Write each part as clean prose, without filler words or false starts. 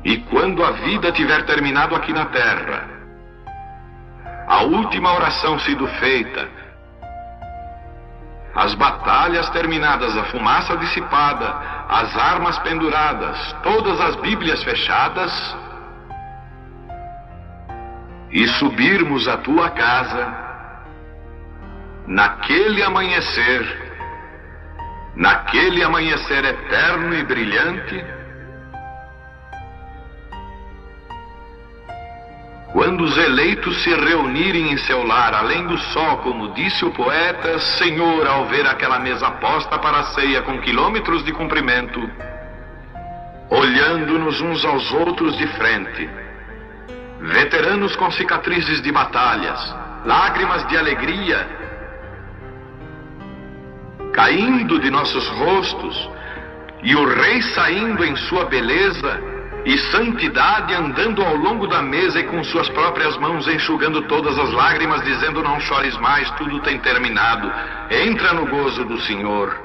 E quando a vida tiver terminado aqui na terra, a última oração sido feita, as batalhas terminadas, a fumaça dissipada, as armas penduradas, todas as Bíblias fechadas, e subirmos à tua casa, naquele amanhecer eterno e brilhante, quando os eleitos se reunirem em seu lar, além do sol, como disse o poeta, Senhor, ao ver aquela mesa posta para a ceia com quilômetros de comprimento, olhando-nos uns aos outros de frente, veteranos com cicatrizes de batalhas, lágrimas de alegria caindo de nossos rostos, e o rei saindo em sua beleza e santidade, andando ao longo da mesa e com suas próprias mãos enxugando todas as lágrimas, dizendo: não chores mais, tudo tem terminado, entra no gozo do Senhor.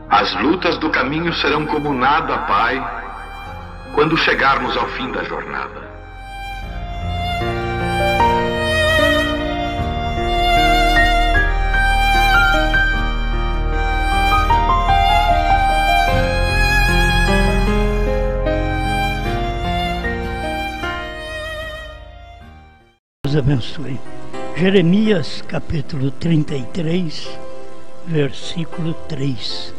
As lutas do caminho serão como nada, Pai, quando chegarmos ao fim da jornada. Deus abençoe. Jeremias capítulo 33, versículo 3.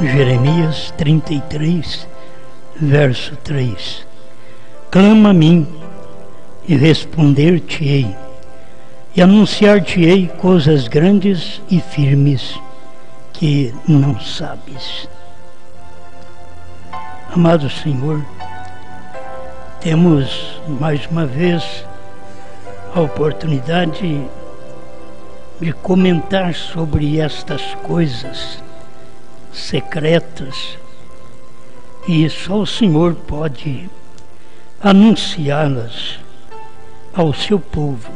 Jeremias 33, verso 3. Clama a mim, e responder-te-ei, e anunciar-te-ei coisas grandes e firmes que não sabes. Amado Senhor, temos mais uma vez a oportunidade de comentar sobre estas coisas secretas, e só o Senhor pode anunciá-las ao seu povo,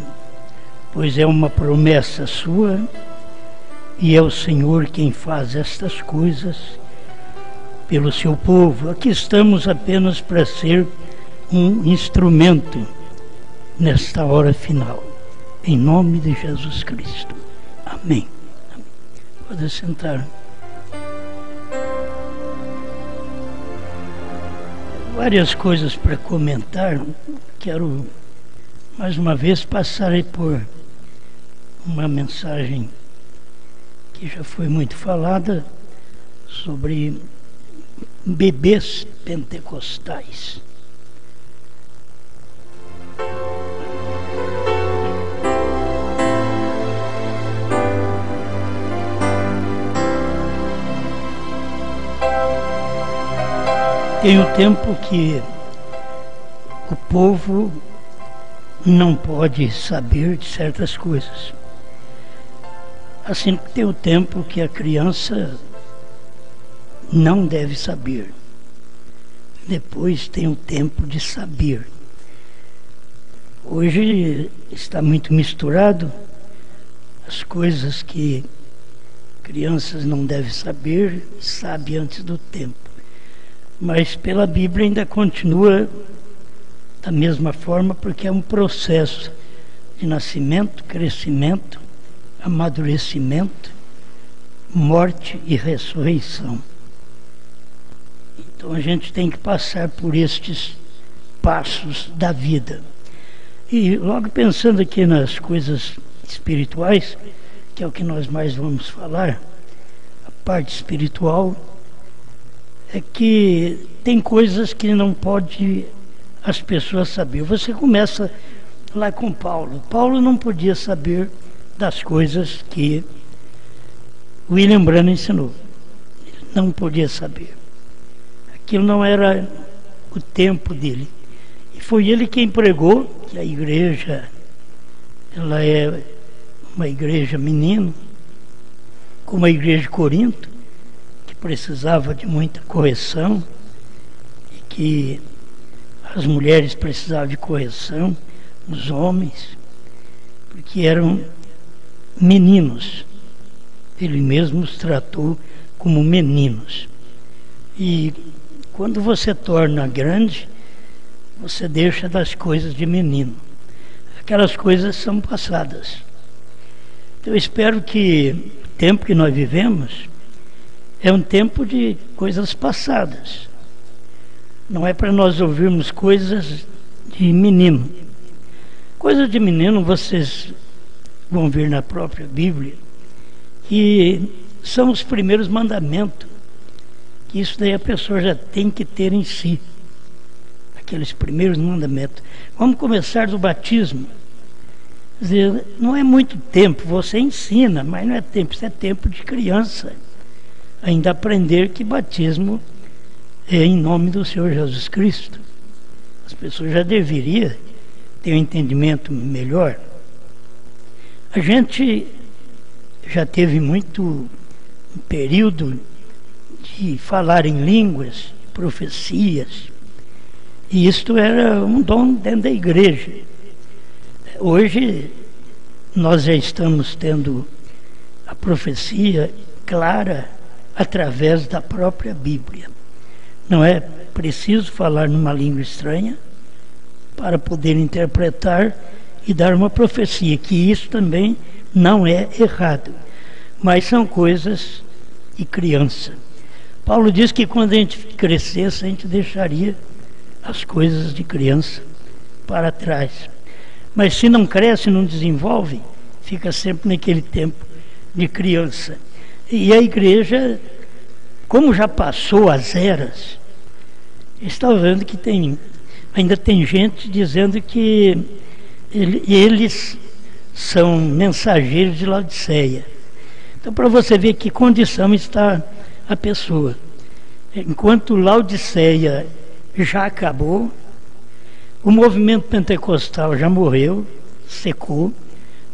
pois é uma promessa sua e é o Senhor quem faz estas coisas pelo seu povo. Aqui estamos apenas para ser um instrumento nesta hora final, em nome de Jesus Cristo. Amém. Amém. Pode sentar. Várias coisas para comentar. Quero mais uma vez passar por uma mensagem que já foi muito falada sobre bebês pentecostais. Tem o tempo que o povo não pode saber de certas coisas. Assim que tem o tempo que a criança não deve saber. Depois tem o tempo de saber. Hoje está muito misturado as coisas que crianças não devem saber, sabe antes do tempo. Mas pela Bíblia ainda continua da mesma forma, porque é um processo de nascimento, crescimento, amadurecimento, morte e ressurreição. Então a gente tem que passar por estes passos da vida. E logo pensando aqui nas coisas espirituais, que é o que nós mais vamos falar, a parte espiritual, é que tem coisas que não pode as pessoas saber. Você começa lá com Paulo. Paulo não podia saber das coisas que William Branham ensinou. Ele não podia saber. Aquilo não era o tempo dele. E foi ele quem pregou que a igreja ela é uma igreja menino, como a igreja de Corinto, que precisava de muita correção, e que as mulheres precisavam de correção, os homens, porque eram meninos. Ele mesmo os tratou como meninos. E quando você torna grande, você deixa das coisas de menino. Aquelas coisas são passadas. Eu espero que o tempo que nós vivemos é um tempo de coisas passadas. Não é para nós ouvirmos coisas de menino. Coisas de menino vocês vão ver na própria Bíblia, que são os primeiros mandamentos, que isso daí a pessoa já tem que ter em si, aqueles primeiros mandamentos. Vamos começar do batismo. Quer dizer, não é muito tempo, você ensina, mas não é tempo, isso é tempo de criança, ainda aprender que batismo é em nome do Senhor Jesus Cristo. As pessoas já deveriam ter um entendimento melhor. A gente já teve muito um período de falar em línguas, profecias, e isto era um dom dentro da igreja. Hoje nós já estamos tendo a profecia clara através da própria Bíblia. Não é preciso falar numa língua estranha para poder interpretar e dar uma profecia, que isso também não é errado, mas são coisas de criança. Paulo diz que quando a gente crescesse, a gente deixaria as coisas de criança para trás. Mas se não cresce, não desenvolve, fica sempre naquele tempo de criança. E a igreja, como já passou as eras, está vendo que ainda tem gente dizendo que eles são mensageiros de Laodiceia. Então, para você ver que condição está a pessoa. Enquanto Laodiceia já acabou, o movimento pentecostal já morreu, secou,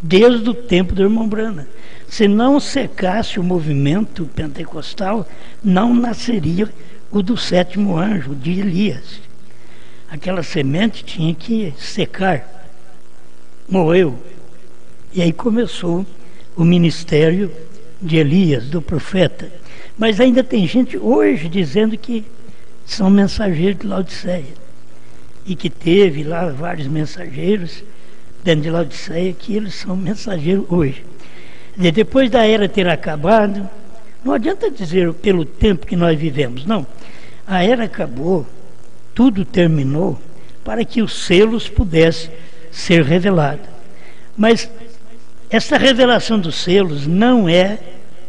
desde o tempo do irmão Branham. Se não secasse o movimento pentecostal, não nasceria o do sétimo anjo, de Elias. Aquela semente tinha que secar. Morreu. E aí começou o ministério de Elias, do profeta. Mas ainda tem gente hoje dizendo que são mensageiros de Laodiceia. E que teve lá vários mensageiros dentro de Laodiceia, que eles são mensageiros hoje. E depois da era ter acabado, não adianta dizer pelo tempo que nós vivemos, não. A era acabou, tudo terminou, para que os selos pudessem ser revelados. Mas essa revelação dos selos não é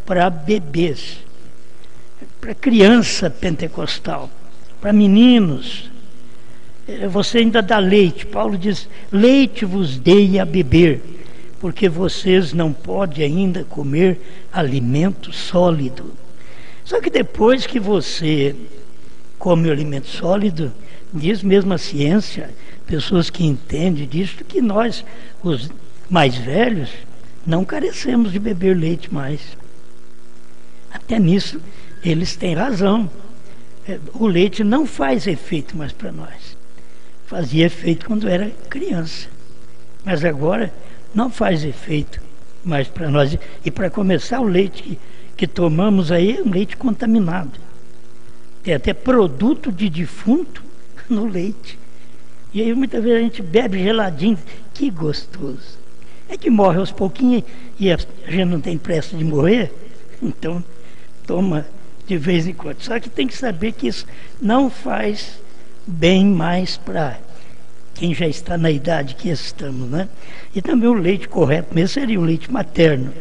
para bebês, é para criança pentecostal, para meninos. Você ainda dá leite. Paulo diz: leite vos dei a beber, porque vocês não podem ainda comer alimento sólido. Só que depois que você come o alimento sólido, diz mesmo a ciência, pessoas que entendem disso, que nós, os mais velhos, não carecemos de beber leite mais. Até nisso eles têm razão. O leite não faz efeito mais para nós. Fazia efeito quando era criança, mas agora não faz efeito mais para nós. E para começar, o leite que tomamos aí é um leite contaminado. Tem até produto de defunto no leite. E aí muitas vezes a gente bebe geladinho, que gostoso. É que morre aos pouquinhos e a gente não tem pressa de morrer, então toma de vez em quando. Só que tem que saber que isso não faz bem mais para quem já está na idade que estamos, né? E também o leite correto mesmo seria o leite materno.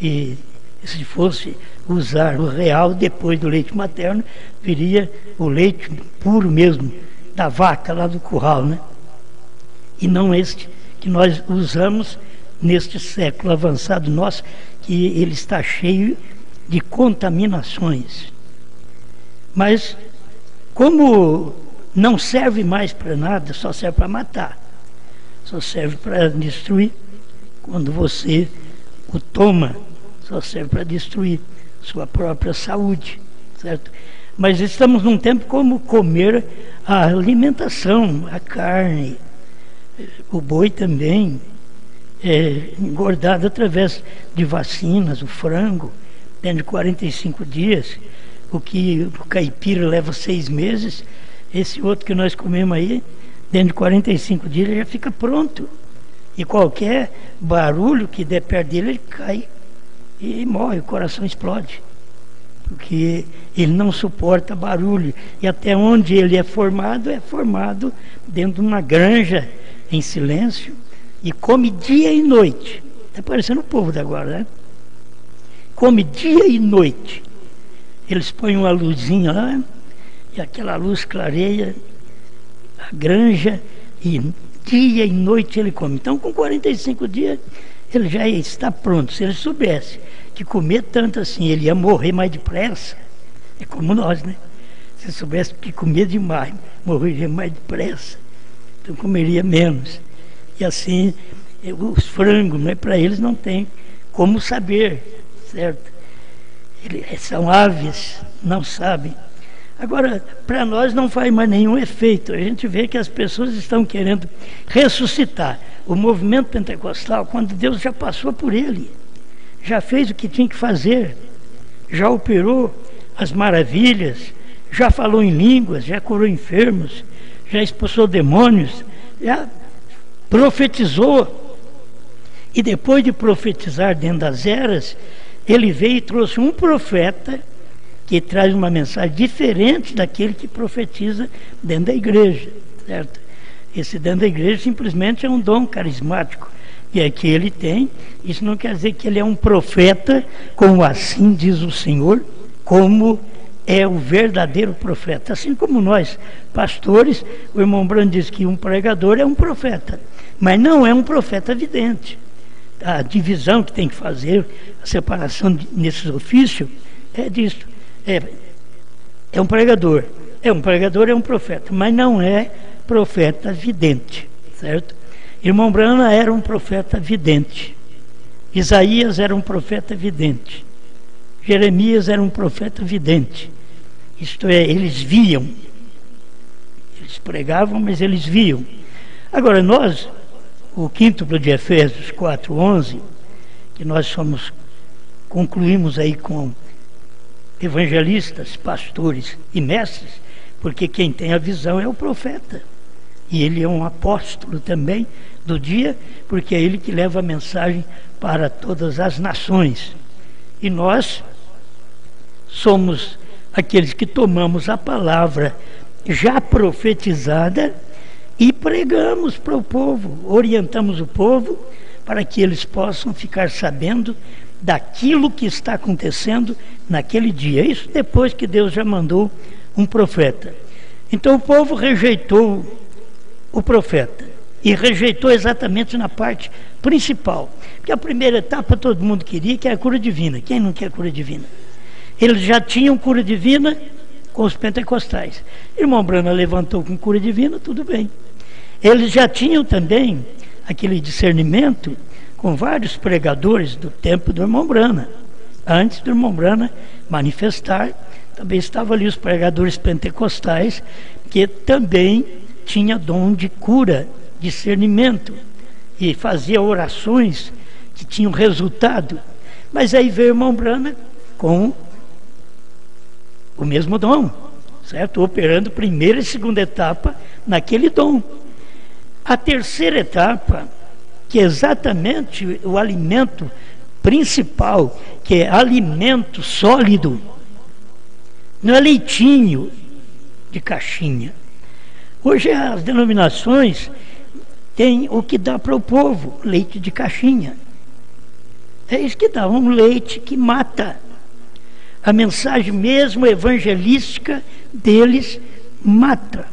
E se fosse usar o real depois do leite materno, viria o leite puro mesmo, da vaca lá do curral, né? E não este que nós usamos neste século avançado nosso, que ele está cheio de contaminações. Mas como não serve mais para nada, só serve para matar, só serve para destruir, Quando você o toma, só serve para destruir sua própria saúde, certo? Mas estamos num tempo como comer a alimentação, a carne, o boi também, engordado através de vacinas, o frango, dentro de 45 dias, o que o caipira leva 6 meses, esse outro que nós comemos aí, dentro de 45 dias ele já fica pronto. E qualquer barulho que der perto dele, ele cai e morre, o coração explode. Porque ele não suporta barulho. E até onde ele é formado dentro de uma granja, em silêncio, e come dia e noite. Está parecendo o povo de agora, né? Come dia e noite. Eles põem uma luzinha lá, e aquela luz clareia a granja, e dia e noite ele come. Então, com 45 dias, ele já está pronto. Se ele soubesse que comer tanto assim, ele ia morrer mais depressa. É como nós, né? Se ele soubesse que comer demais, morreria mais depressa. Então, comeria menos. E assim, os frangos, né, para eles não tem como saber, certo? Eles são aves, não sabem. Agora, para nós não faz mais nenhum efeito. A gente vê que as pessoas estão querendo ressuscitar o movimento pentecostal quando Deus já passou por ele, já fez o que tinha que fazer, já operou as maravilhas, já falou em línguas, já curou enfermos, já expulsou demônios, já profetizou. E depois de profetizar dentro das eras, ele veio e trouxe um profeta que traz uma mensagem diferente daquele que profetiza dentro da igreja, certo? Esse dentro da igreja simplesmente é um dom carismático, que é que ele tem. Isso não quer dizer que ele é um profeta, como assim diz o Senhor, como é o verdadeiro profeta. Assim como nós, pastores, o irmão Brando diz que um pregador é um profeta, mas não é um profeta vidente. A divisão que tem que fazer, a separação nesses ofícios, é disso. É um pregador. É um profeta, mas não é profeta vidente, certo? Irmão Brana era um profeta vidente. Isaías era um profeta vidente. Jeremias era um profeta vidente. Isto é, eles viam. Eles pregavam, mas eles viam. Agora nós, o quíntuplo de Efésios 4:11, que nós concluímos aí com evangelistas, pastores e mestres, porque quem tem a visão é o profeta. E ele é um apóstolo também do dia, porque é ele que leva a mensagem para todas as nações. E nós somos aqueles que tomamos a palavra já profetizada e pregamos para o povo, orientamos o povo para que eles possam ficar sabendo daquilo que está acontecendo naquele dia. Isso depois que Deus já mandou um profeta. Então o povo rejeitou o profeta, e rejeitou exatamente na parte principal, porque a primeira etapa todo mundo queria, que é a cura divina. Quem não quer cura divina? Eles já tinham cura divina com os pentecostais. Irmão Brana levantou com cura divina, tudo bem. Eles já tinham também aquele discernimento com vários pregadores do tempo do irmão Brana. Antes do irmão Brana manifestar, também estavam ali os pregadores pentecostais, que também tinha dom de cura, discernimento, e fazia orações que tinham resultado. Mas aí veio o irmão Brana com o mesmo dom, certo? Operando primeira e segunda etapa naquele dom. A terceira etapa, que é exatamente o alimento principal, que é alimento sólido, não é leitinho de caixinha. Hoje as denominações têm o que dá para o povo, leite de caixinha. É isso que dá, um leite que mata. A mensagem mesmo evangelística deles mata,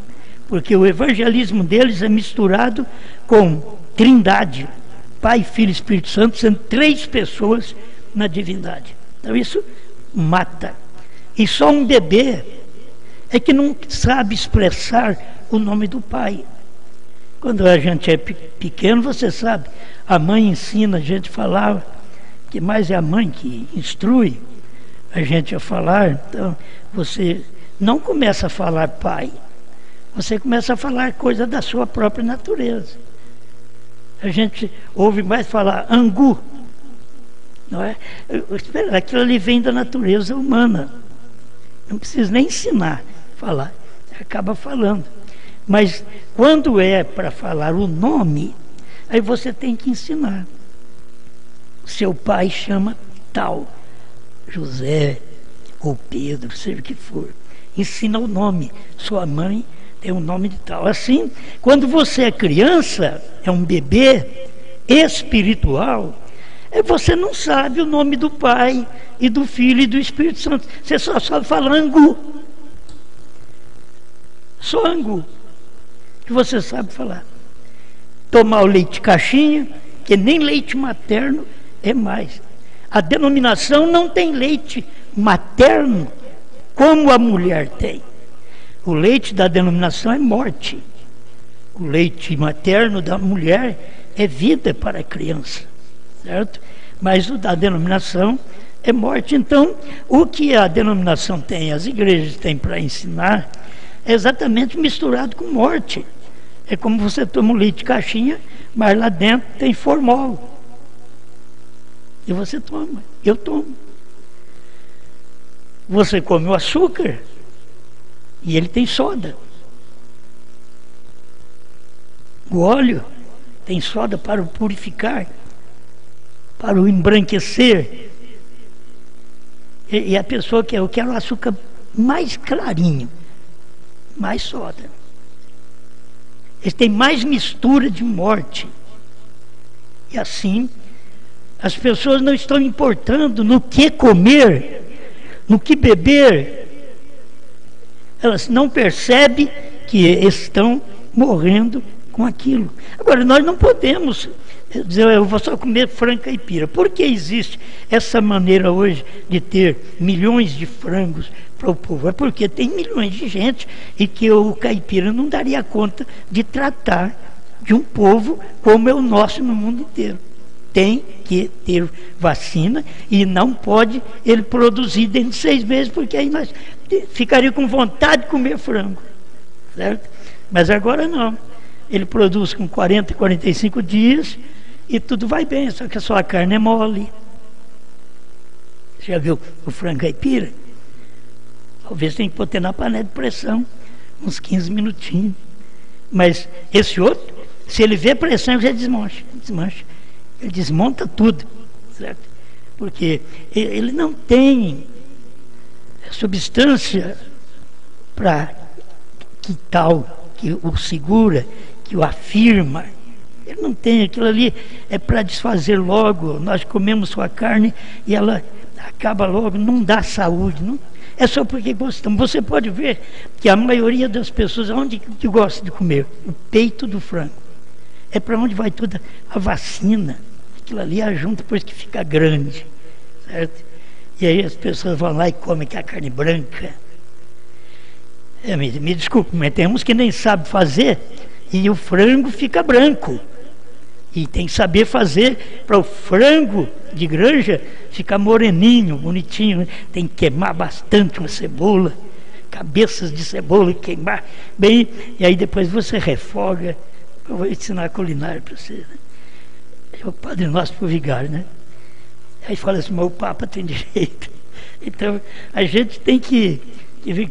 porque o evangelismo deles é misturado com trindade, Pai, Filho e Espírito Santo, sendo 3 pessoas na divindade. Então isso mata. E só um bebê é que não sabe expressar o nome do Pai. Quando a gente é pequeno, você sabe, a mãe ensina a gente a falar, que mais é a mãe que instrui a gente a falar. Então, você não começa a falar pai, você começa a falar coisa da sua própria natureza. A gente ouve mais falar angu, não é? Aquilo ali vem da natureza humana, não precisa nem ensinar a falar, acaba falando. Mas quando é para falar o nome, aí você tem que ensinar. Seu pai chama tal, José ou Pedro, seja o que for. Ensina o nome. Sua mãe tem um nome de tal. Assim, quando você é criança, é um bebê espiritual, você não sabe o nome do Pai e do Filho e do Espírito Santo. Você só sabe falar angu. Só angu que você sabe falar. Tomar o leite de caixinha, que nem leite materno é mais. A denominação não tem leite materno como a mulher tem. O leite da denominação é morte. O leite materno da mulher é vida para a criança, certo? Mas o da denominação é morte. Então, o que a denominação tem, as igrejas têm para ensinar, é exatamente misturado com morte. É como você toma um leite de caixinha, mas lá dentro tem formol. E você toma, eu tomo. Você come o açúcar e ele tem soda. O óleo tem soda para o purificar, para o embranquecer. E a pessoa quer, eu quero o açúcar mais clarinho, mais soda. Eles têm mais mistura de morte. E assim, as pessoas não estão importando no que comer, no que beber. Elas não percebem que estão morrendo com aquilo. Agora, nós não podemos dizer, eu vou só comer frango caipira. Por que existe essa maneira hoje de ter milhões de frangos para o povo? É porque tem milhões de gente e que o caipira não daria conta de tratar de um povo como é o nosso no mundo inteiro. Tem que ter vacina e não pode ele produzir dentro de 6 meses, porque aí nós ficaríamos com vontade de comer frango, certo? Mas agora não. Ele produz com 40, 45 dias e tudo vai bem, só que a sua carne é mole. Já viu o frango caipira? Talvez tenha que botar na panela de pressão uns 15 minutinhos. Mas esse outro, se ele vê pressão, já desmancha. Ele desmonta tudo, certo? Porque ele não tem substância para que tal, que o segura, que o afirma. Ele não tem, aquilo ali é para desfazer logo. Nós comemos sua carne e ela acaba logo, não dá saúde, não. É só porque gostamos. Você pode ver que a maioria das pessoas, onde que gosta de comer? O peito do frango. É para onde vai toda a vacina. Aquilo ali ajunta depois que fica grande, certo? E aí as pessoas vão lá e comem aquela carne branca. Me desculpe, mas temos que nem sabe fazer e o frango fica branco. E tem que saber fazer para o frango de granja ficar moreninho, bonitinho, né? Tem que queimar bastante uma cebola, cabeças de cebola, queimar bem, e aí depois você refoga. Eu vou ensinar a culinária para você, né? É o Padre Nosso pro vigário, né? Aí fala assim, mas o Papa tem direito. Então, a gente tem que ver.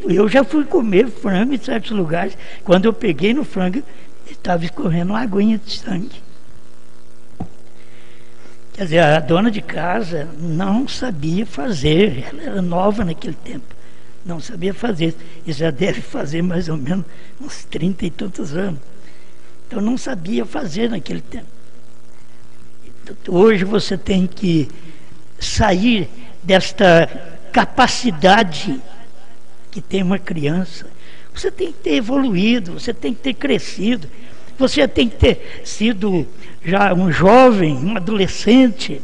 Eu já fui comer frango em certos lugares. Quando eu peguei no frango, estava escorrendo uma aguinha de sangue. Quer dizer, a dona de casa não sabia fazer. Ela era nova naquele tempo. Não sabia fazer. E já deve fazer mais ou menos uns 30 e tantos anos. Então, não sabia fazer naquele tempo. Hoje você tem que sair desta capacidade que tem uma criança. Você tem que ter evoluído, você tem que ter crescido, você tem que ter sido já um jovem, um adolescente,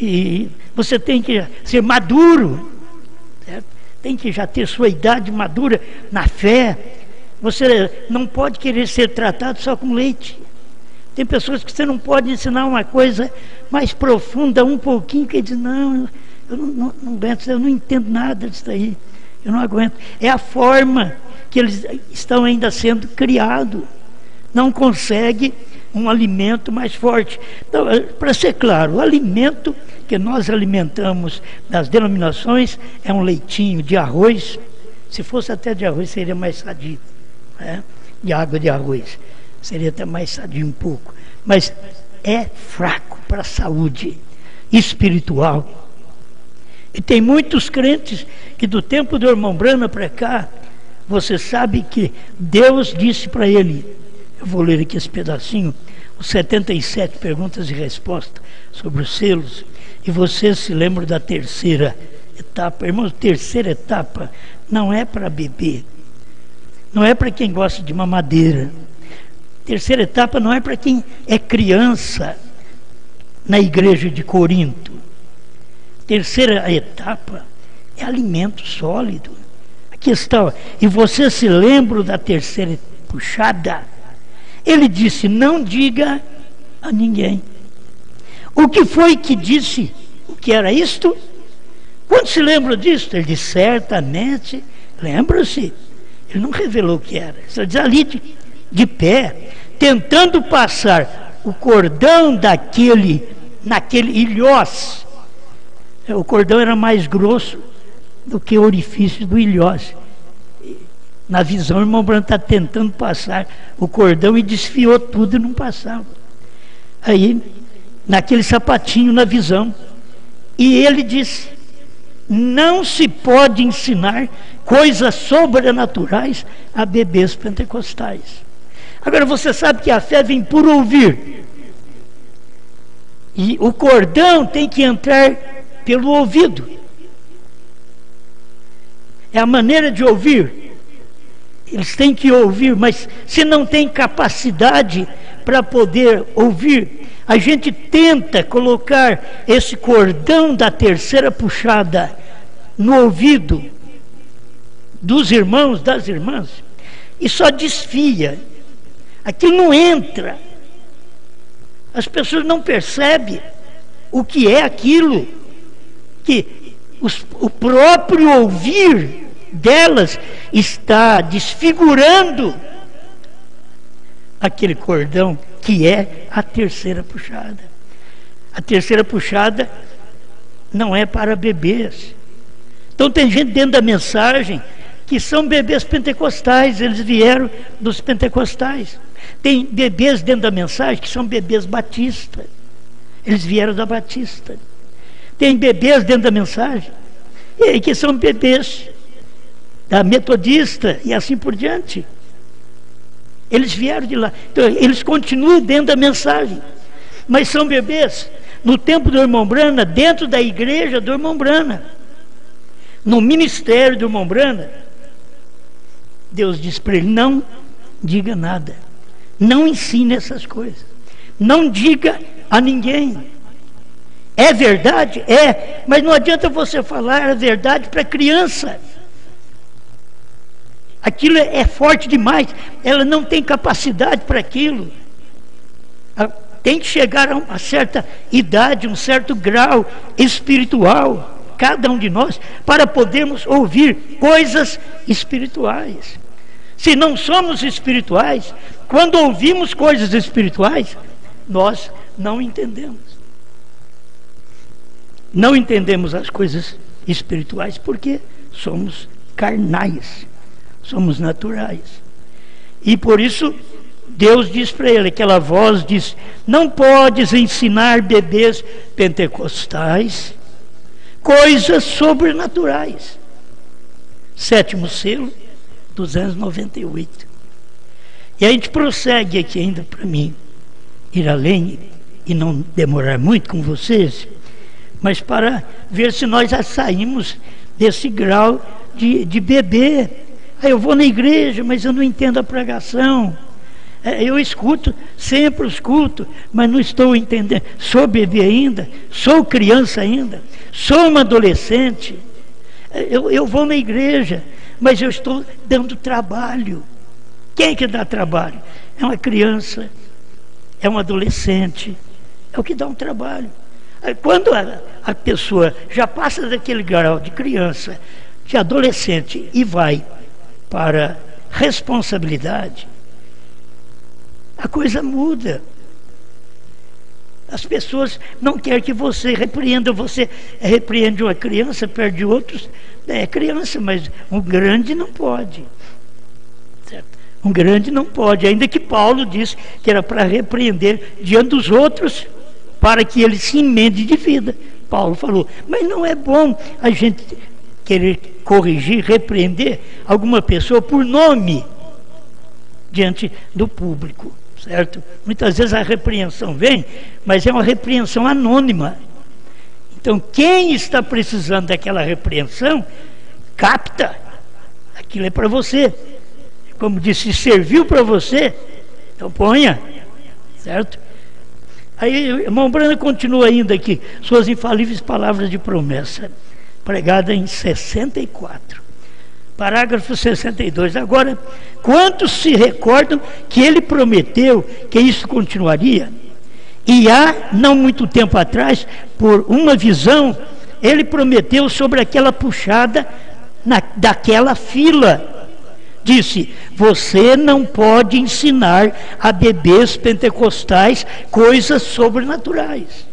e você tem que ser maduro, certo? Tem que já ter sua idade madura na fé, Você não pode querer ser tratado só com leite. Tem pessoas que você não pode ensinar uma coisa mais profunda, um pouquinho, que diz, não, eu não aguento, eu não entendo nada disso aí, eu não aguento. É a forma que eles estão ainda sendo criados. Não consegue um alimento mais forte. Então, para ser claro, o alimento que nós alimentamos nas denominações é um leitinho de arroz. Se fosse até de arroz, seria mais sadio, né? De água de arroz seria até mais sadio um pouco, mas é fraco para a saúde espiritual. E tem muitos crentes que do tempo do irmão Brana para cá, você sabe que Deus disse para ele, eu vou ler aqui esse pedacinho, os 77 perguntas e respostas sobre os selos, e você se lembra da terceira etapa. Irmãos, terceira etapa não é para bebê, não é para quem gosta de mamadeira. Terceira etapa não é para quem é criança na igreja de Corinto. Terceira etapa é alimento sólido. Aqui está, e você se lembra da terceira puxada? Ele disse, não diga a ninguém. O que foi que disse? O que era isto? Quando se lembra disso? Ele disse, certamente, lembra-se. Ele não revelou o que era. Ele diz ali de pé, tentando passar o cordão naquele ilhós. O cordão era mais grosso do que o orifício do ilhós. Na visão, o irmão Branco está tentando passar o cordão e desfiou tudo e não passava. Aí, naquele sapatinho na visão, e ele disse, não se pode ensinar coisas sobrenaturais a bebês pentecostais. Agora você sabe que a fé vem por ouvir, e o cordão tem que entrar pelo ouvido. É a maneira de ouvir. Eles têm que ouvir, mas se não tem capacidade para poder ouvir, a gente tenta colocar esse cordão da terceira puxada no ouvido dos irmãos, das irmãs, e só desfia. Aquilo não entra. As pessoas não percebem o que é aquilo, que o próprio ouvir delas está desfigurando aquele cordão que é a terceira puxada. A terceira puxada não é para bebês. Então tem gente dentro da mensagem que são bebês pentecostais, eles vieram dos pentecostais. Tem bebês dentro da mensagem que são bebês batistas, eles vieram da Batista. Tem bebês dentro da mensagem que são bebês da Metodista e assim por diante. Eles vieram de lá. Então, eles continuam dentro da mensagem, mas são bebês no tempo do irmão Brana, dentro da igreja do irmão Brana, no ministério do irmão Brana. Deus disse para ele, não diga nada, não ensine essas coisas, não diga a ninguém. É verdade? É, mas não adianta você falar a verdade para criança. Aquilo é forte demais, ela não tem capacidade para aquilo. Tem que chegar a uma certa idade, um certo grau espiritual, cada um de nós, para podermos ouvir coisas espirituais. Se não somos espirituais, quando ouvimos coisas espirituais, nós não entendemos. Não entendemos as coisas espirituais porque somos carnais, somos naturais. E por isso Deus diz para ele, aquela voz diz, não podes ensinar bebês pentecostais coisas sobrenaturais. 7º selo, 298. E a gente prossegue aqui ainda para mim ir além e não demorar muito com vocês, mas para ver se nós já saímos desse grau de bebê. Eu vou na igreja, mas eu não entendo a pregação. Eu escuto, sempre escuto, mas não estou entendendo. Sou bebê ainda, sou criança ainda, sou uma adolescente. Eu vou na igreja, mas eu estou dando trabalho Quem é que dá trabalho? É uma criança, é um adolescente, é o que dá um trabalho. Aí, quando a pessoa já passa daquele grau de criança, de adolescente, e vai para responsabilidade, a coisa muda. As pessoas não querem que você repreenda. Você repreende uma criança, perde outros. É criança, mas um grande não pode. Certo? Um grande não pode. Ainda que Paulo disse que era para repreender diante dos outros, para que ele se emende de vida. Paulo falou. Mas não é bom a gente querer corrigir, repreender alguma pessoa por nome diante do público. Certo? Muitas vezes a repreensão vem, mas é uma repreensão anônima. Então, quem está precisando daquela repreensão, capta. Aquilo é para você. Como disse, serviu para você, então ponha. Certo? Aí, o irmão Brana continua ainda aqui, suas infalíveis palavras de promessa, pregada em 64. Parágrafo 62. Agora, quantos se recordam que ele prometeu que isso continuaria? E há, não muito tempo atrás, por uma visão, ele prometeu sobre aquela puxada daquela fila. Disse: você não pode ensinar a bebês pentecostais coisas sobrenaturais.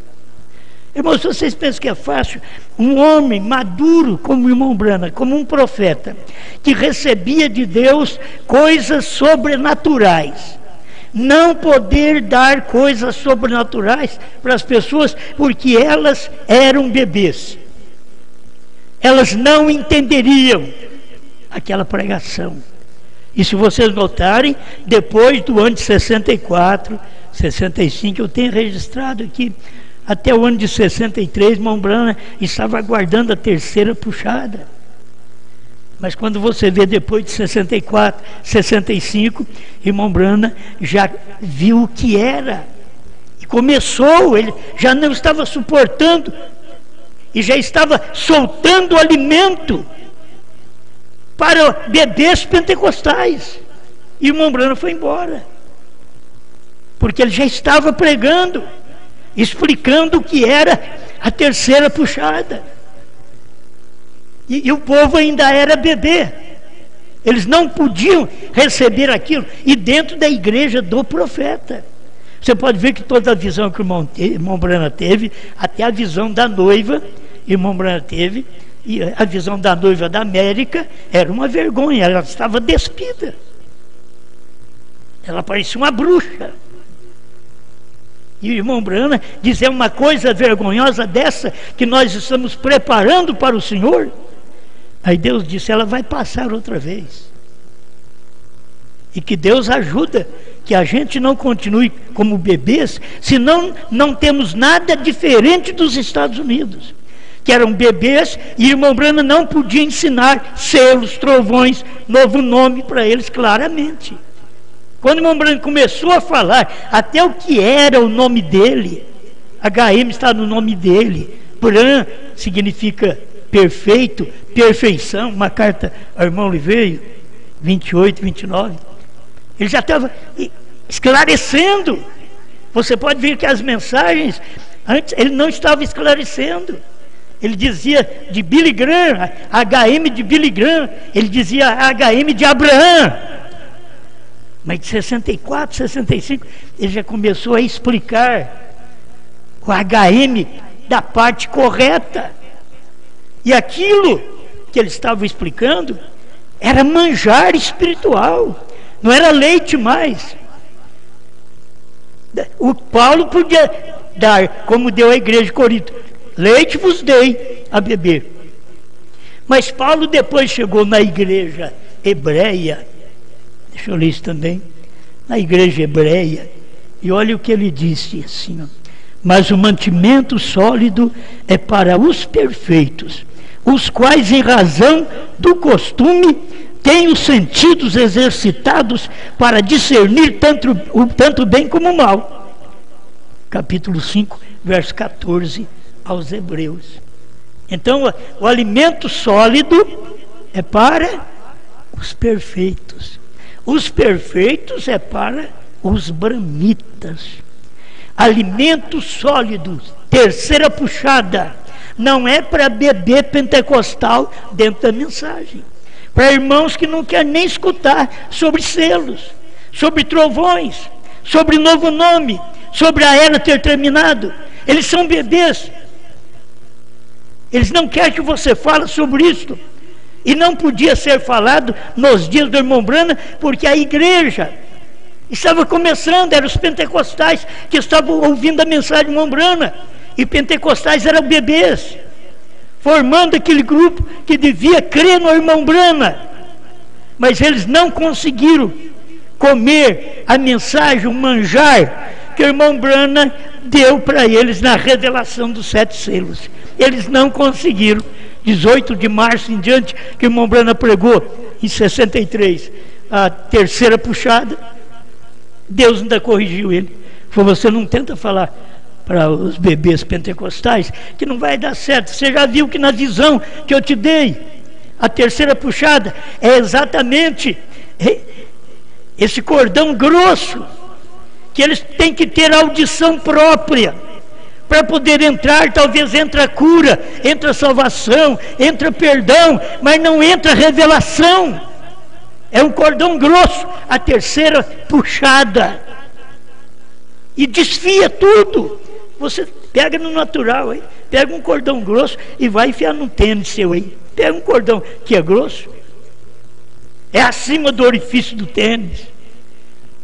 Irmãos, vocês pensam que é fácil um homem maduro como o irmão Brana, como um profeta, que recebia de Deus coisas sobrenaturais, não poder dar coisas sobrenaturais para as pessoas, porque elas eram bebês, elas não entenderiam aquela pregação. E se vocês notarem, depois do ano de 64, 65, eu tenho registrado aqui, até o ano de 63, irmão Brana estava aguardando a terceira puxada. Mas quando você vê depois de 64, 65, irmão Brana já viu o que era. E começou, ele já não estava suportando, e já estava soltando alimento para bebês pentecostais. E o irmão Brana foi embora, porque ele já estava pregando, explicando o que era a terceira puxada. E o povo ainda era bebê. Eles não podiam receber aquilo. E dentro da igreja do profeta. Você pode ver que toda a visão que o irmão Brana teve, até a visão da noiva, irmão Brana teve, e a visão da noiva da América, era uma vergonha. Ela estava despida. Ela parecia uma bruxa. E o irmão Brana dizer uma coisa vergonhosa dessa, que nós estamos preparando para o Senhor. Aí Deus disse: ela vai passar outra vez. E que Deus ajuda que a gente não continue como bebês, senão não temos nada diferente dos Estados Unidos, que eram bebês, e o irmão Brana não podia ensinar selos, trovões, novo nome para eles claramente. Quando o irmão Brana começou a falar até o que era o nome dele, HM está no nome dele, Bran significa perfeito, perfeição, uma carta ao irmão Oliveira, 28, 29, ele já estava esclarecendo. Você pode ver que as mensagens, antes ele não estava esclarecendo. Ele dizia de Billy Graham, HM de Billy Graham, ele dizia HM de Abraão. Mas de 64, 65, ele já começou a explicar o HM da parte correta. E aquilo que ele estava explicando era manjar espiritual, não era leite mais. O Paulo podia dar, como deu a igreja de Corinto: leite vos dei a beber. Mas Paulo depois chegou na igreja hebreia, deixa eu ler isso também, na igreja hebreia, e olha o que ele disse assim: ó, mas o mantimento sólido é para os perfeitos, os quais, em razão do costume, têm os sentidos exercitados para discernir tanto bem como o mal. Capítulo 5, verso 14 aos Hebreus. Então, o alimento sólido é para os perfeitos, Os perfeitos é para os bramitas. Alimento sólido, terceira puxada, não é para bebê pentecostal dentro da mensagem. Para irmãos que não querem nem escutar sobre selos, sobre trovões, sobre novo nome, sobre a era ter terminado. Eles são bebês. Eles não querem que você fale sobre isso. E não podia ser falado nos dias do irmão Branham, porque a igreja estava começando, eram os pentecostais que estavam ouvindo a mensagem do irmão Branham. E pentecostais eram bebês, formando aquele grupo que devia crer no irmão Branham. Mas eles não conseguiram comer a mensagem, o manjar que o irmão Branham deu para eles na revelação dos 7 selos. Eles não conseguiram. 18 de março em diante, que o irmão Branham pregou em 63, a terceira puxada, Deus ainda corrigiu ele. Falou: você não tenta falar para os bebês pentecostais que não vai dar certo. Você já viu que na visão que eu te dei, a terceira puxada é exatamente esse cordão grosso, que eles têm que ter audição própria para poder entrar. Talvez entra a cura, entra a salvação, entra perdão, mas não entra a revelação. É um cordão grosso, a terceira puxada, e desfia tudo. Você pega no natural aí, pega um cordão grosso e vai enfiar num tênis seu aí. Pega um cordão que é grosso, é acima do orifício do tênis.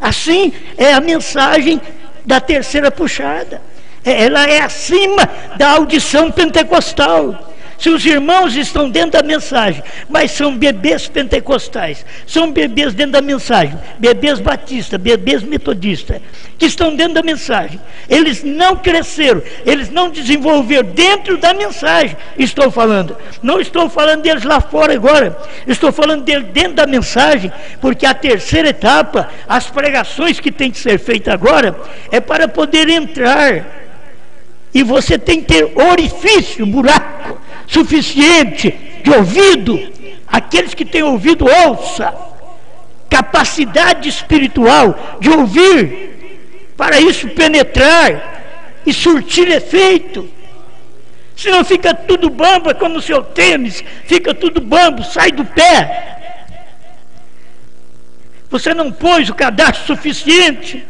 Assim é a mensagem da terceira puxada. Ela é acima da audição pentecostal. Se os irmãos estão dentro da mensagem, mas são bebês pentecostais, são bebês dentro da mensagem, bebês batistas, bebês metodistas, que estão dentro da mensagem, eles não cresceram, eles não desenvolveram dentro da mensagem. Estou falando, não estou falando deles lá fora agora, estou falando deles dentro da mensagem, porque a terceira etapa, as pregações que tem que ser feitas agora, é para poder entrar. E você tem que ter orifício, buraco suficiente de ouvido. Aqueles que têm ouvido, ouça. Capacidade espiritual de ouvir, para isso penetrar e surtir efeito. Senão fica tudo bambo, é como o seu tênis, fica tudo bambo, sai do pé. Você não pôs o cadastro suficiente.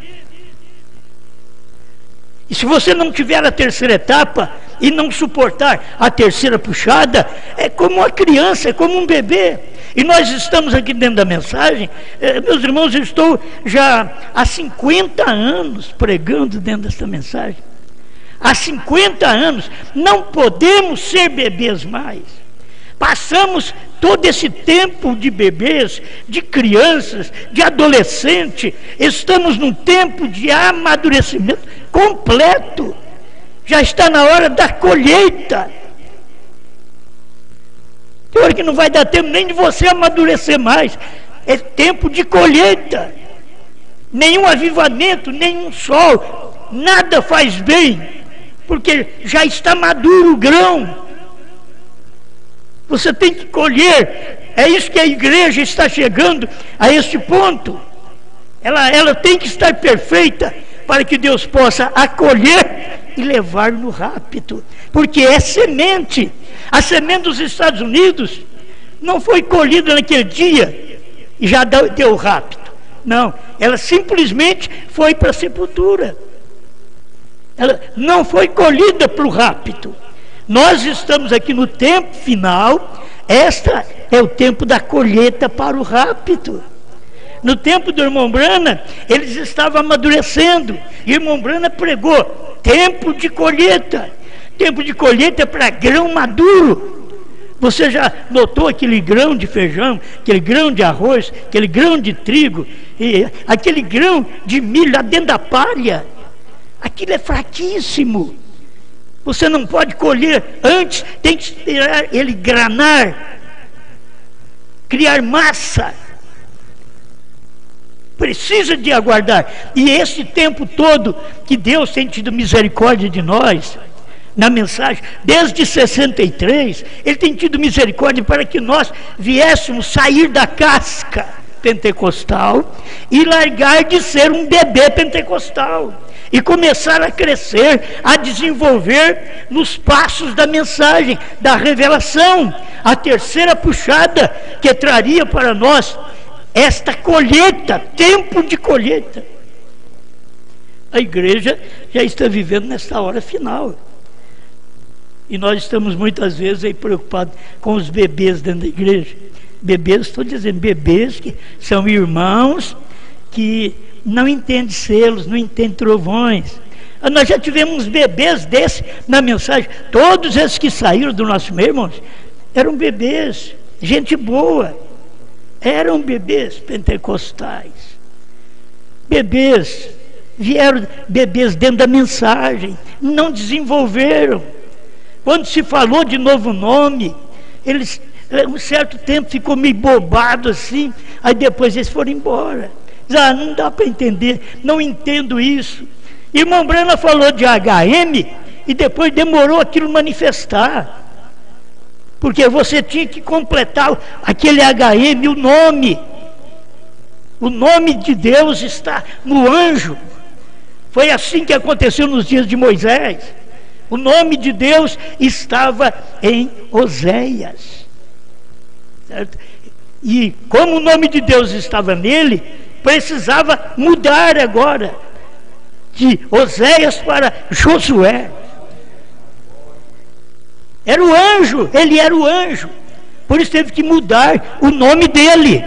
E se você não tiver a terceira etapa e não suportar a terceira puxada, é como uma criança, é como um bebê. E nós estamos aqui dentro da mensagem, meus irmãos, eu estou já há 50 anos pregando dentro desta mensagem. Há 50 anos, não podemos ser bebês mais. Passamos todo esse tempo de bebês, de crianças, de adolescente. Estamos num tempo de amadurecimento completo. Já está na hora da colheita. Tem hora que não vai dar tempo nem de você amadurecer mais. É tempo de colheita. Nenhum avivamento, nenhum sol, nada faz bem, porque já está maduro o grão. Você tem que colher. É isso que a igreja está chegando a este ponto. Ela tem que estar perfeita para que Deus possa acolher e levar no rapto, porque é semente. A semente dos Estados Unidos não foi colhida naquele dia e já deu rapto. Não, ela simplesmente foi para a sepultura. Ela não foi colhida para o rapto. Nós estamos aqui no tempo final. Esta é o tempo da colheita para o rapto. No tempo do irmão Branham, eles estavam amadurecendo, e o irmão Branham pregou tempo de colheita. Tempo de colheita é para grão maduro. Você já notou aquele grão de feijão, aquele grão de arroz, aquele grão de trigo, e aquele grão de milho lá dentro da palha? Aquilo é fraquíssimo. Você não pode colher antes, tem que esperar ele granar, criar massa. Precisa de aguardar. E esse tempo todo que Deus tem tido misericórdia de nós, na mensagem, desde 63, Ele tem tido misericórdia para que nós viéssemos sair da casca pentecostal e largar de ser um bebê pentecostal e começar a crescer, a desenvolver nos passos da mensagem, da revelação, a terceira puxada que traria para nós esta colheita, tempo de colheita. A igreja já está vivendo nesta hora final. E nós estamos muitas vezes aí preocupados com os bebês dentro da igreja. Bebês, estou dizendo, bebês que são irmãos que não entendem selos, não entendem trovões. Nós já tivemos uns bebês desses na mensagem. Todos esses que saíram do nosso meio, irmãos, eram bebês, gente boa. Eram bebês pentecostais. Bebês, vieram bebês dentro da mensagem, não desenvolveram. Quando se falou de novo nome, eles, um certo tempo, ficou meio bobado assim, aí depois eles foram embora. Não dá para entender, não entendo isso. Irmão Brana falou de HM e depois demorou aquilo manifestar. Porque você tinha que completar aquele HM, o nome. O nome de Deus está no anjo. Foi assim que aconteceu nos dias de Moisés. O nome de Deus estava em Oséias. Certo? E como o nome de Deus estava nele, precisava mudar agora de Oséias para Josué. Era o anjo, ele era o anjo. Por isso teve que mudar o nome dele.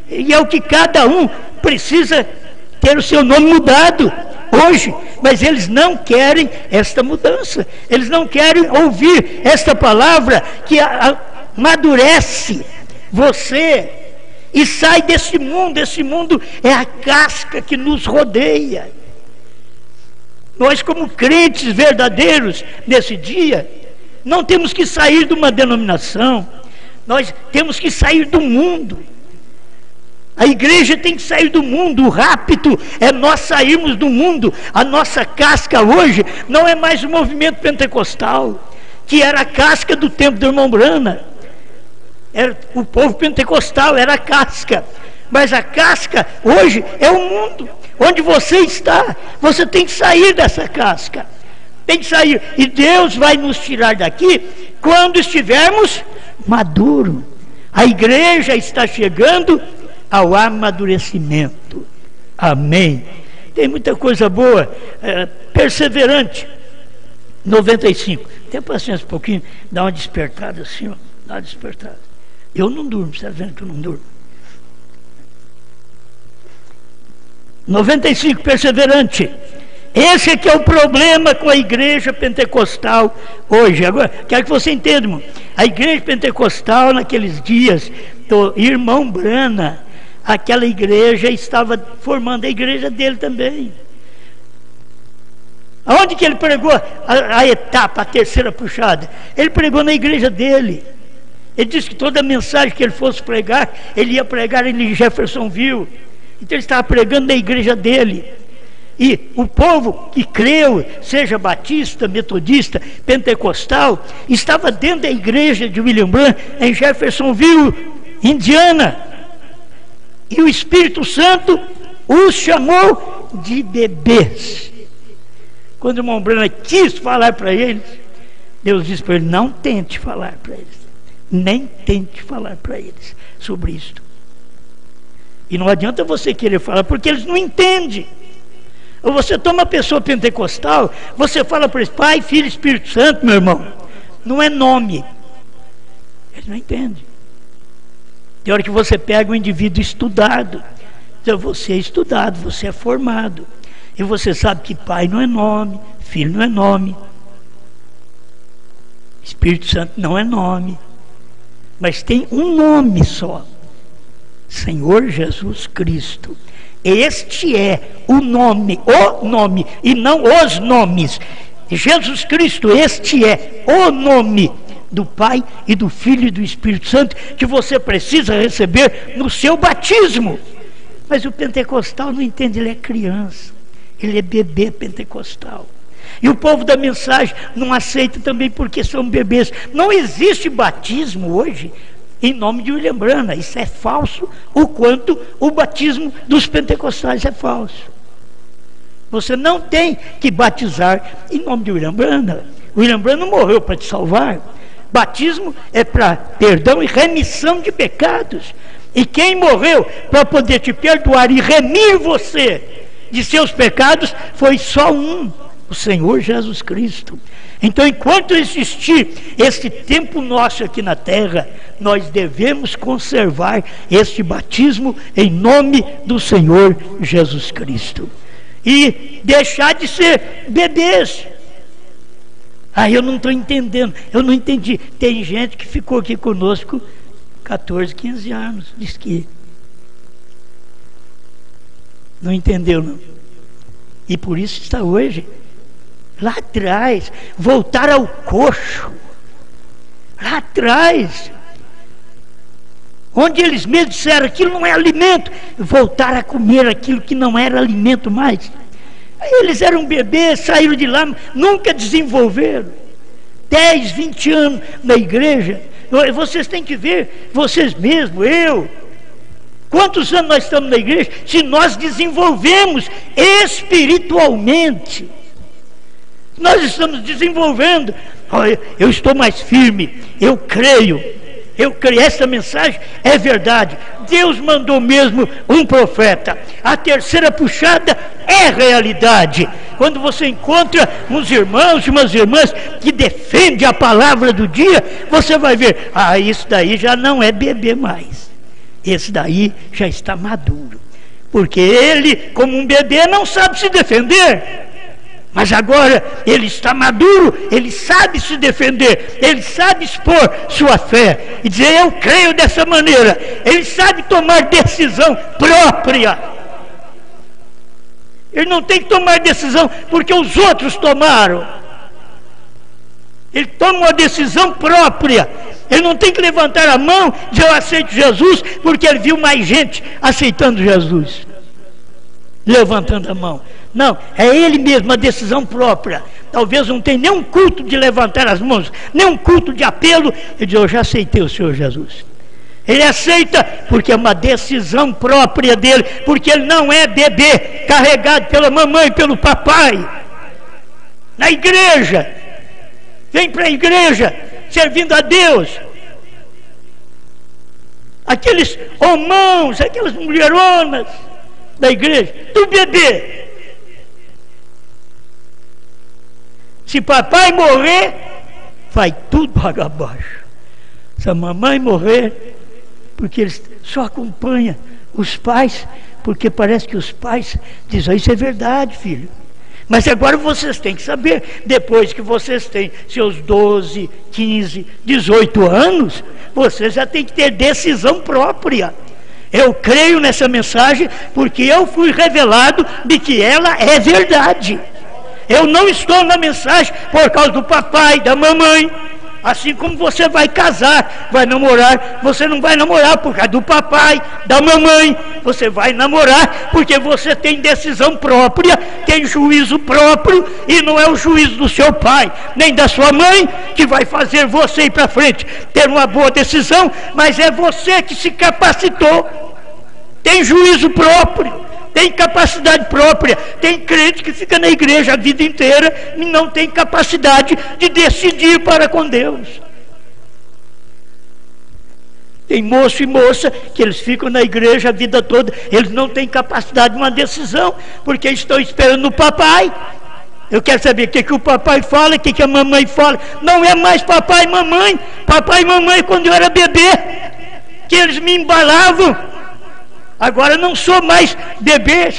E é o que cada um precisa ter o seu nome mudado hoje. Mas eles não querem esta mudança. Eles não querem ouvir esta palavra que amadurece você e sai desse mundo. Esse mundo é a casca que nos rodeia. Nós, como crentes verdadeiros nesse dia, não temos que sair de uma denominação, nós temos que sair do mundo. A igreja tem que sair do mundo. O rapto é nós sairmos do mundo. A nossa casca hoje não é mais o movimento pentecostal, que era a casca do tempo do irmão Brana. Era o povo pentecostal, era a casca. Mas a casca hoje é o mundo. Onde você está, você tem que sair dessa casca. Tem que sair. E Deus vai nos tirar daqui quando estivermos maduros. A igreja está chegando ao amadurecimento. Amém. Tem muita coisa boa. Perseverante. 95. Tem paciência um pouquinho. Dá uma despertada assim, ó. Dá uma despertada. Eu não durmo, você está vendo que eu não durmo? 95. Perseverante. Esse é que é o problema com a igreja pentecostal hoje. Agora, quero que você entenda, irmão. A igreja pentecostal, naqueles dias do irmão Brana, aquela igreja estava formando a igreja dele também. Aonde que ele pregou a etapa, a terceira puxada? Ele pregou na igreja dele. Ele disse que toda mensagem que ele fosse pregar, ele ia pregar em Jeffersonville. Então ele estava pregando na igreja dele. E o povo que creu, seja batista, metodista, pentecostal, estava dentro da igreja de William Branham, em Jeffersonville, Indiana. E o Espírito Santo os chamou de bebês. Quando o irmão Branham quis falar para eles, Deus disse para ele: não tente falar para eles, nem tente falar para eles sobre isto. E não adianta você querer falar, porque eles não entendem. Ou você toma uma pessoa pentecostal, você fala para eles: Pai, Filho, Espírito Santo, meu irmão. Não é nome. Eles não entendem. Tem hora que você pega um indivíduo estudado. Então você é estudado, você é formado. E você sabe que Pai não é nome, Filho não é nome, Espírito Santo não é nome. Mas tem um nome só: Senhor Jesus Cristo. Este é o nome, e não os nomes. Jesus Cristo, este é o nome do Pai e do Filho e do Espírito Santo, que você precisa receber no seu batismo. Mas o pentecostal não entende, ele é criança, ele é bebê pentecostal. E o povo da mensagem não aceita também, porque são bebês. Não existe batismo hoje em nome de William Branham. Isso é falso, o quanto o batismo dos pentecostais é falso. Você não tem que batizar em nome de William Branham. William Branham morreu para te salvar. Batismo é para perdão e remissão de pecados. E quem morreu para poder te perdoar e remir você de seus pecados foi só um, o Senhor Jesus Cristo. Então, enquanto existir esse tempo nosso aqui na terra, nós devemos conservar este batismo em nome do Senhor Jesus Cristo. E deixar de ser bebês. Eu não estou entendendo, eu não entendi. Tem gente que ficou aqui conosco 14, 15 anos, diz que não entendeu, não. E por isso está hoje lá atrás, voltar ao coxo, lá atrás, onde eles mesmos disseram aquilo não é alimento, voltar a comer aquilo que não era alimento mais. Aí eles eram bebês, saíram de lá, nunca desenvolveram. 10, 20 anos na igreja. Vocês têm que ver, vocês mesmos, eu. Quantos anos nós estamos na igreja? Se nós desenvolvemos espiritualmente, nós estamos desenvolvendo. Eu estou mais firme, eu creio, essa mensagem é verdade. Deus mandou mesmo um profeta. A terceira puxada é realidade. Quando você encontra uns irmãos e umas irmãs que defendem a palavra do dia, você vai ver, isso daí já não é bebê mais, esse daí já está maduro, porque ele, como um bebê, não sabe se defender. Mas agora ele está maduro, ele sabe se defender, ele sabe expor sua fé e dizer, eu creio dessa maneira. Ele sabe tomar decisão própria. Ele não tem que tomar decisão porque os outros tomaram. Ele toma uma decisão própria. Ele não tem que levantar a mão e dizer, eu aceito Jesus, porque ele viu mais gente aceitando Jesus, levantando a mão. Não, é ele mesmo, a decisão própria. Talvez não tenha nenhum culto de levantar as mãos, nenhum culto de apelo. Ele diz, eu já aceitei o Senhor Jesus. Ele aceita porque é uma decisão própria dele, porque ele não é bebê carregado pela mamãe e pelo papai. Na igreja, vem para a igreja servindo a Deus. Aqueles homãos, aquelas mulheronas da igreja, do bebê. Se papai morrer, vai tudo água abaixo. Se a mamãe morrer, porque eles só acompanham os pais, porque parece que os pais dizem, isso é verdade, filho. Mas agora vocês têm que saber, depois que vocês têm seus 12, 15, 18 anos, vocês já têm que ter decisão própria. Eu creio nessa mensagem porque eu fui revelado de que ela é verdade. Eu não estou na mensagem por causa do papai, da mamãe. Assim como você vai casar, vai namorar, você não vai namorar por causa do papai, da mamãe. Você vai namorar porque você tem decisão própria, tem juízo próprio, e não é o juízo do seu pai, nem da sua mãe, que vai fazer você ir para frente, ter uma boa decisão, mas é você que se capacitou. Tem juízo próprio, tem capacidade própria. Tem crente que fica na igreja a vida inteira e não tem capacidade de decidir para com Deus. Tem moço e moça que eles ficam na igreja a vida toda, eles não têm capacidade de uma decisão, porque estão esperando o papai. Eu quero saber o que o papai fala, o que a mamãe fala. Não é mais papai e mamãe. Papai e mamãe, quando eu era bebê, que eles me embalavam. Agora não sou mais bebê.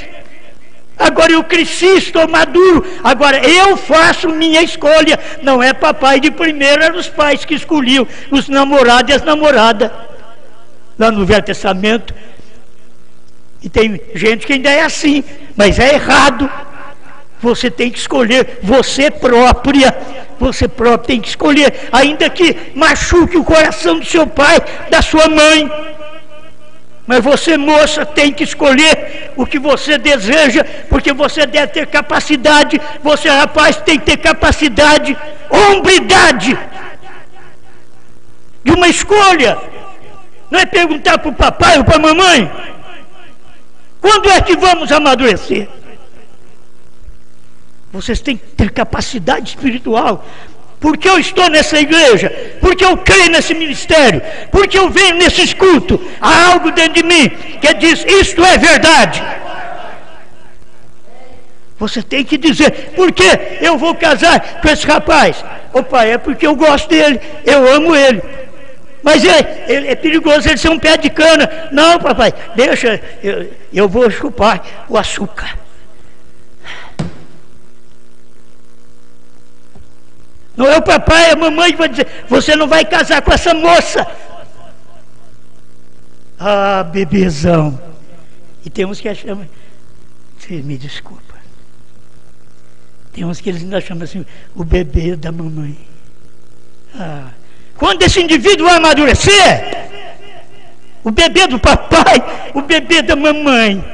Agora eu cresci, estou maduro. Agora eu faço minha escolha. Não é papai de primeiro, eram os pais que escolhiam os namorados e as namoradas. Lá no Velho Testamento. E tem gente que ainda é assim, mas é errado. Você tem que escolher, você própria tem que escolher, ainda que machuque o coração do seu pai, da sua mãe. Mas você, moça, tem que escolher o que você deseja, porque você deve ter capacidade. Você, rapaz, tem que ter capacidade, hombridade de uma escolha. Não é perguntar para o papai ou para a mamãe? Quando é que vamos amadurecer? Vocês têm que ter capacidade espiritual. Porque eu estou nessa igreja, porque eu creio nesse ministério, porque eu venho nesses cultos, há algo dentro de mim que diz, isto é verdade. Você tem que dizer, por que eu vou casar com esse rapaz? Ô pai, é porque eu gosto dele, eu amo ele. Mas é perigoso ele ser um pé de cana. Não, papai, deixa, eu vou chupar o açúcar. Não é o papai, é a mamãe que vai dizer, você não vai casar com essa moça. Ah, bebezão. E tem uns que chamam, você me desculpa, tem uns que eles ainda chamam assim, o bebê da mamãe. Ah, quando esse indivíduo vai amadurecer, o bebê do papai, o bebê da mamãe,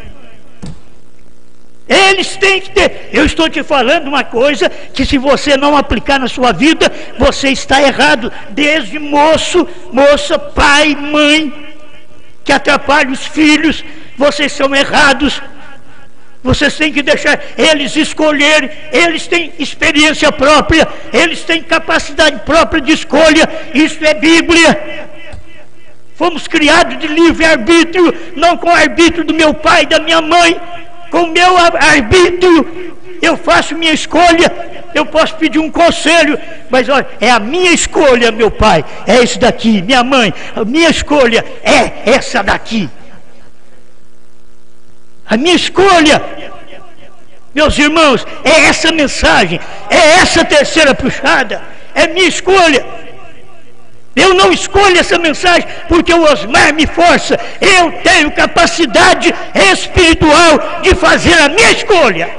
eles têm que ter. Eu estou te falando uma coisa que se você não aplicar na sua vida, você está errado. Desde moço, moça, pai, mãe, que atrapalham os filhos, vocês são errados. Vocês têm que deixar eles escolherem. Eles têm experiência própria, eles têm capacidade própria de escolha. Isso é Bíblia. Fomos criados de livre-arbítrio, não com o arbítrio do meu pai e da minha mãe. Com o meu arbítrio, eu faço minha escolha. Eu posso pedir um conselho, mas olha, é a minha escolha, meu pai, é esse daqui. Minha mãe, a minha escolha é essa daqui. A minha escolha, meus irmãos, é essa mensagem, é essa terceira puxada, é minha escolha. Eu não escolho essa mensagem porque o Osmar me força. Eu tenho capacidade espiritual de fazer a minha escolha.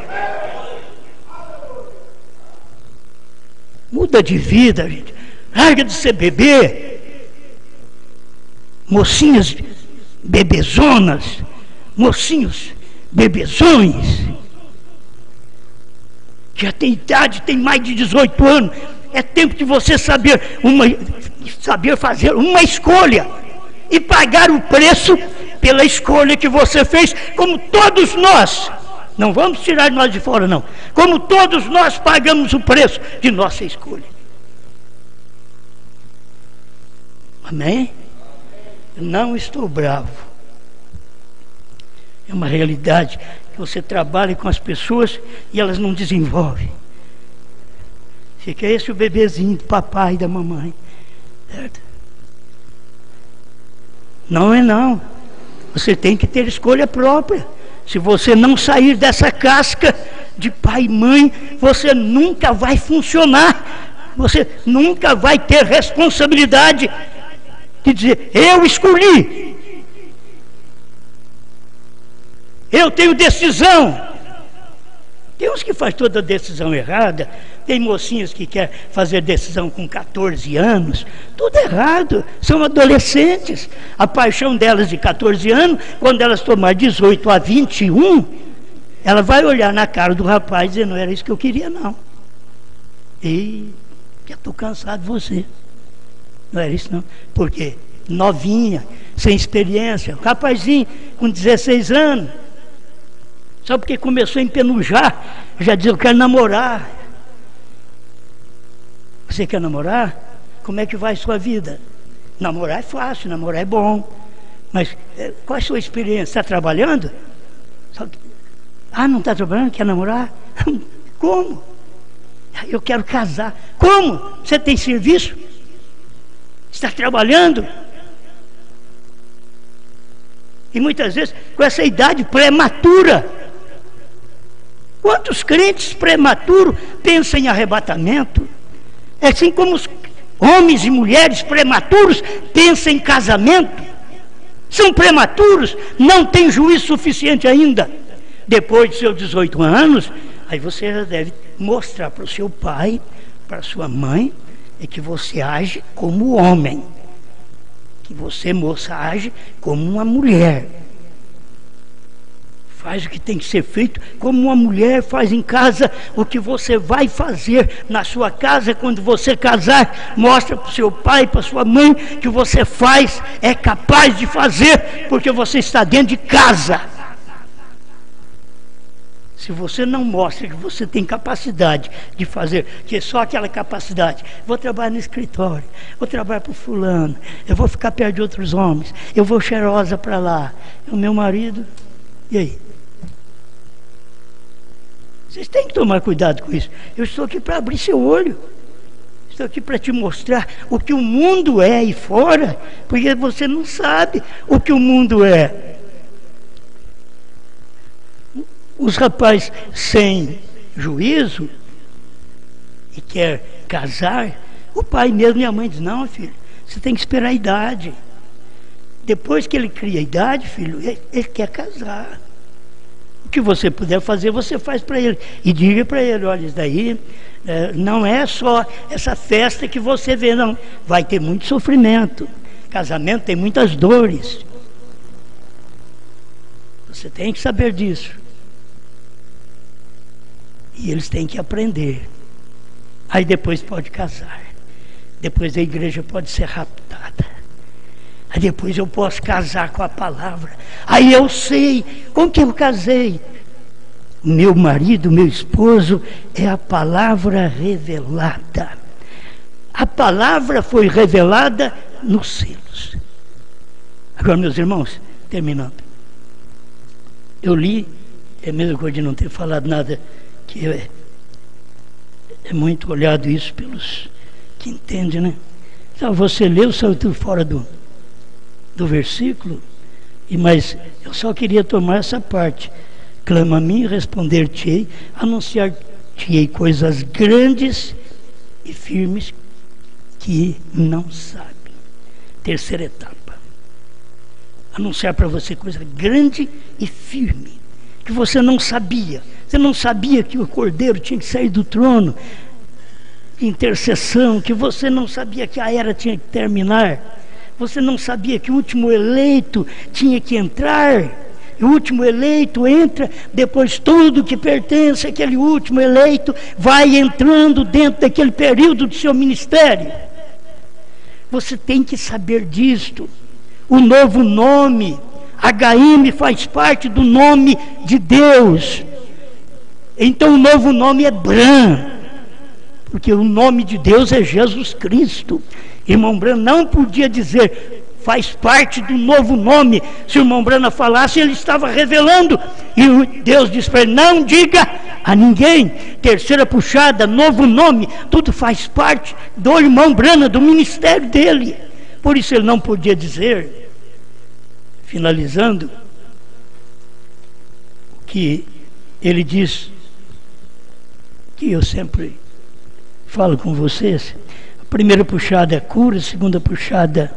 Muda de vida, gente. Larga de ser bebê. Mocinhas bebezonas, mocinhos bebezões. Já tem idade, tem mais de 18 anos. É tempo de você saber fazer uma escolha e pagar o preço pela escolha que você fez, como todos nós. Não vamos tirar nós de fora, não. Como todos nós pagamos o preço de nossa escolha. Amém? Eu não estou bravo. É uma realidade que você trabalha com as pessoas e elas não desenvolvem. Fica esse o bebezinho do papai e da mamãe, certo? Não é não. Você tem que ter escolha própria. Se você não sair dessa casca de pai e mãe, você nunca vai funcionar. Você nunca vai ter responsabilidade de dizer, eu escolhi. Eu tenho decisão. Tem uns que fazem toda a decisão errada. Tem mocinhas que querem fazer decisão com 14 anos. Tudo errado. São adolescentes. A paixão delas de 14 anos, quando elas tomar 18 a 21, ela vai olhar na cara do rapaz e dizer, não era isso que eu queria, não. E já estou cansado de você. Não era isso, não. Por quê? Novinha, sem experiência. Rapazinho com 16 anos. Só porque começou a empenujar, já diz, eu quero namorar. Você quer namorar? Como é que vai a sua vida? Namorar é fácil, namorar é bom. Mas qual é a sua experiência? Está trabalhando? Não está trabalhando? Quer namorar? Como? Eu quero casar. Como? Você tem serviço? Está trabalhando? E muitas vezes com essa idade prematura. Quantos crentes prematuros pensam em arrebatamento? É assim como os homens e mulheres prematuros pensam em casamento. São prematuros, não têm juízo suficiente ainda. Depois de seus 18 anos, aí você já deve mostrar para o seu pai, para a sua mãe, que você age como homem. Que você, moça, age como uma mulher. faz o que tem que ser feito, como uma mulher faz em casa. O que você vai fazer na sua casa quando você casar, mostra para o seu pai, para sua mãe, que você faz, é capaz de fazer, porque você está dentro de casa. Se você não mostra que você tem capacidade de fazer, que é só aquela capacidade, vou trabalhar no escritório, vou trabalhar para o fulano, eu vou ficar perto de outros homens, eu vou cheirosa para lá, o meu marido, e aí? Vocês têm que tomar cuidado com isso. Eu estou aqui para abrir seu olho, estou aqui para te mostrar o que o mundo é aí fora, porque você não sabe o que o mundo é. Os rapazes sem juízo e quer casar, o pai mesmo e a mãe diz: não, filho, você tem que esperar a idade. Depois que ele cria a idade, filho, ele quer casar. O que você puder fazer, você faz para ele. E diga para ele: olha, isso daí não é só essa festa que você vê, não. Vai ter muito sofrimento. Casamento tem muitas dores. Você tem que saber disso. E eles têm que aprender. Aí depois pode casar. Depois a igreja pode ser raptada. Aí depois eu posso casar com a palavra. Aí eu sei com que eu casei. Meu marido, meu esposo, é a palavra revelada. A palavra foi revelada nos selos. Agora, meus irmãos, terminando. Eu li, é mesmo coisa de não ter falado nada, que é muito olhado isso pelos que entendem, né? Então, você leu, saiu tudo fora do versículo, mas eu só queria tomar essa parte. Clama a mim, responder-te-ei, anunciar-te-ei coisas grandes e firmes que não sabem. Terceira etapa. Anunciar para você coisa grande e firme, que você não sabia. Você não sabia que o Cordeiro tinha que sair do trono, intercessão, que você não sabia que a era tinha que terminar, você não sabia que o último eleito tinha que entrar, e o último eleito entra, depois tudo que pertence àquele último eleito vai entrando dentro daquele período do seu ministério. Você tem que saber disto. O novo nome, HM, faz parte do nome de Deus. Então o novo nome é Bran, porque o nome de Deus é Jesus Cristo. Irmão Bran não podia dizer faz parte do novo nome. Se o irmão Brana falasse, ele estava revelando, e Deus disse para ele: não diga a ninguém. Terceira puxada, novo nome, tudo faz parte do irmão Brana, do ministério dele. Por isso ele não podia dizer, finalizando, que ele diz, que eu sempre falo com vocês: a primeira puxada é cura, a segunda puxada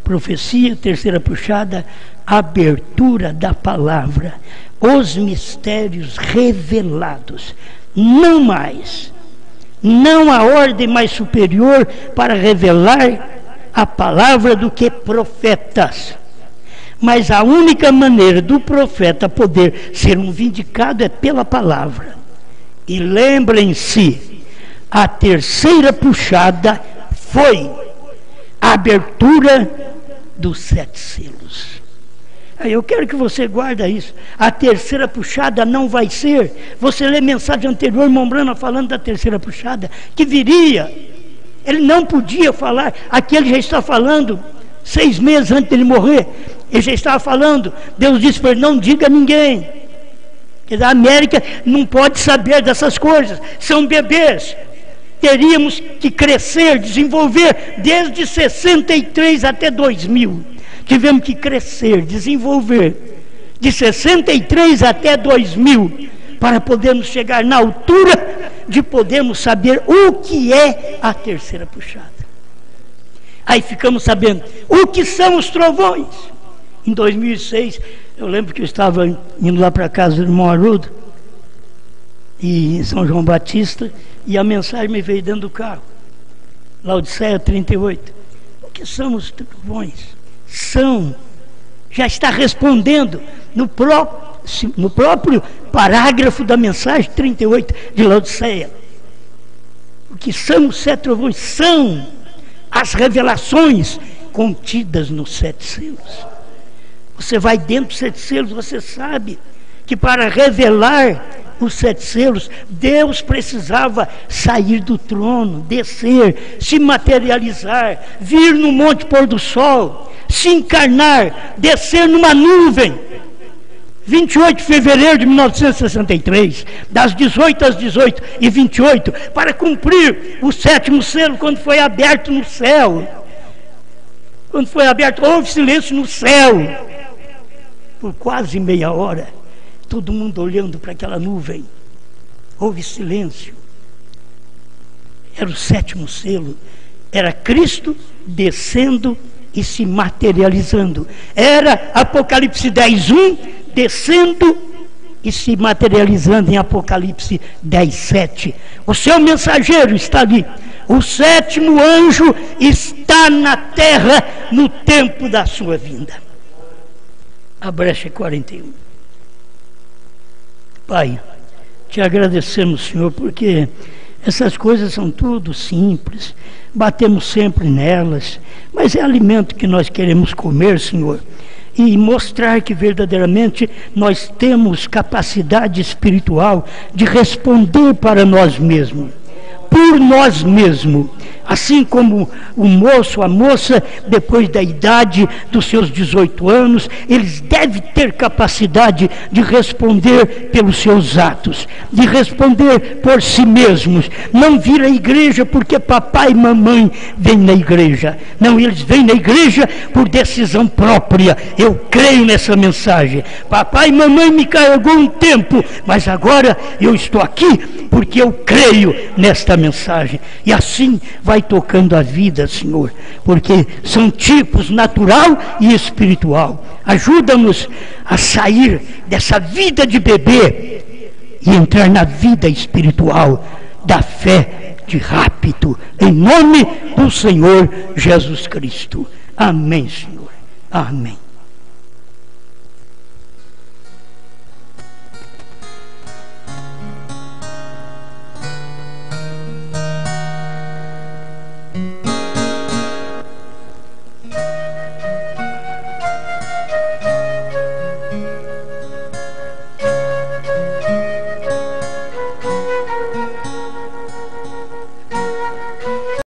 profecia, a terceira puxada abertura da palavra, os mistérios revelados. Não mais, não há ordem mais superior para revelar a palavra do que profetas. Mas a única maneira do profeta poder ser um vindicado é pela palavra. E lembrem-se, a terceira puxada foi a abertura dos 7 selos. Aí eu quero que você guarde isso. A terceira puxada não vai ser. Você lê a mensagem anterior, irmão Brana falando da terceira puxada, que viria. Ele não podia falar. Aqui ele já está falando 6 meses antes dele morrer. Ele já estava falando. Deus disse para ele: não diga a ninguém. Quer dizer, a América não pode saber dessas coisas. São bebês. Teríamos que crescer, desenvolver desde 63 até 2000. Tivemos que crescer, desenvolver de 63 até 2000 para podermos chegar na altura de podermos saber o que é a terceira puxada. Aí ficamos sabendo o que são os trovões. Em 2006, eu lembro que eu estava indo lá para casa do irmão Haroldo, e em São João Batista, e a mensagem me veio dentro do carro. Laodiceia 38. O que são os trovões? Já está respondendo no próprio no próprio parágrafo da mensagem 38 de Laodiceia. O que são os 7 trovões? São as revelações contidas nos 7 selos. Você vai dentro dos 7 selos, você sabe que para revelar os 7 selos, Deus precisava sair do trono, descer, se materializar, vir no monte pôr do sol, se encarnar, descer numa nuvem. 28 de fevereiro de 1963, das 18 às 18h28, para cumprir o 7º selo, quando foi aberto no céu. Quando foi aberto, houve silêncio no céu. Por quase meia hora, todo mundo olhando para aquela nuvem. Houve silêncio. Era o 7º selo. Era Cristo descendo e se materializando. Era Apocalipse 10:1, descendo e se materializando em Apocalipse 10:7. O seu mensageiro está ali. O 7º anjo está na terra no tempo da sua vinda. A brecha 41. Pai, te agradecemos, Senhor, porque essas coisas são tudo simples, batemos sempre nelas, mas é alimento que nós queremos comer, Senhor, e mostrar que verdadeiramente nós temos capacidade espiritual de responder para nós mesmos, por nós mesmos. Assim como o moço, a moça, depois da idade dos seus 18 anos, eles devem ter capacidade de responder pelos seus atos, de responder por si mesmos. Não vir à igreja porque papai e mamãe vêm na igreja. Não, eles vêm na igreja por decisão própria. Eu creio nessa mensagem. Papai e mamãe me carregou um tempo, mas agora eu estou aqui porque eu creio nesta mensagem. E assim vai tocando a vida, Senhor, porque são tipos natural e espiritual. Ajuda-nos a sair dessa vida de bebê e entrar na vida espiritual da fé de rápido, em nome do Senhor Jesus Cristo. Amém, Senhor. Amém.